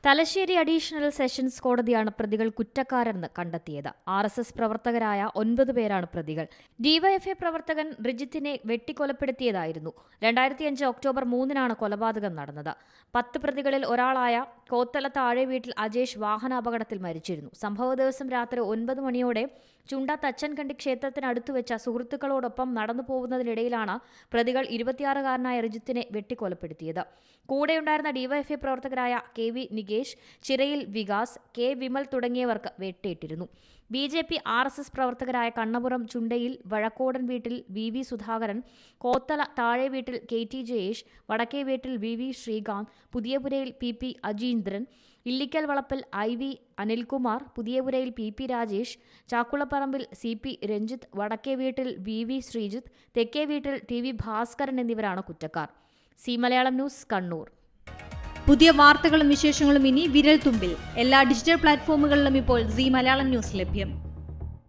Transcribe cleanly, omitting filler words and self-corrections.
Thalassery additional sessions കോടതിയാണ് പ്രതികൾ കുറ്റക്കാരെന്ന് കണ്ടെത്തിയത്. RSS പ്രവർത്തകരായ 9 പേരാണ് പ്രതികൾ. ഡിവൈഎഫ്ഐ പ്രവർത്തകൻ റിജിത്തിനെ വെട്ടിക്കൊലപ്പെടുത്തിയതായിരുന്നു. 2005 ഒക്ടോബർ 3-നാണ് കൊലപാതകം നടന്നത്. 10 പ്രതികളിൽ ഒരാളായ കോത്തല താഴെ വീട്ടിൽ അജേഷ് വാഹനാപകടത്തിൽ മരിച്ചിരുന്നു. സംഭവ ദിവസം രാത്രി 9 മണിയോടെ ചുണ്ട തച്ചൻകണ്ടി ക്ഷേത്രത്തിനടുത്തുവെച്ച സുഹൃത്തുക്കളോടൊപ്പം നടന്നു പോകുന്നതിനിടയിലാണ് പ്രതികൾ 26-കാരനായ റിജിത്തിനെ വെട്ടിക്കൊലപ്പെടുത്തിയത്. കൂടെയുണ്ടായിരുന്ന ഡിവൈഎഫ്ഐ പ്രവർത്തകരായ KV നികേഷ്, ചിറയിൽ വികാസ്, K വിമൽ തുടങ്ങിയവർക്ക് വെട്ടേറ്റിരുന്നു. BJP RSS പ്രവർത്തകരായ കണ്ണപുറം ചുണ്ടയിൽ വഴക്കോടൻ വീട്ടിൽ VV സുധാകരൻ, കോത്തല താഴെ വീട്ടിൽ KT ജയേഷ്, വടക്കേ വീട്ടിൽ VV ശ്രീകാന്ത്, പുതിയപുരയിൽ PP അജീന്ദ്രൻ, ഇല്ലിക്കൽ വളപ്പിൽ IV Anilkumar, പുതിയപുരയിൽ PP Rajesh, ചാക്കുളപ്പറമ്പിൽ CP Ranjith, വടക്കേ വീട്ടിൽ VV ശ്രീജിത്ത്, തെക്കേ വീട്ടിൽ TV ഭാസ്കരൻ എന്നിവരാണ് കുറ്റക്കാർ. മലയാളം ന്യൂസ്, കണ്ണൂർ. പുതിയ വാർത്തകളും വിശേഷങ്ങളും ഇനി വിരൽ തുമ്പിൽ. എല്ലാ ഡിജിറ്റൽ പ്ലാറ്റ്ഫോമുകളിലും ഇപ്പോൾ മലയാളം ന്യൂസ് ലഭ്യം.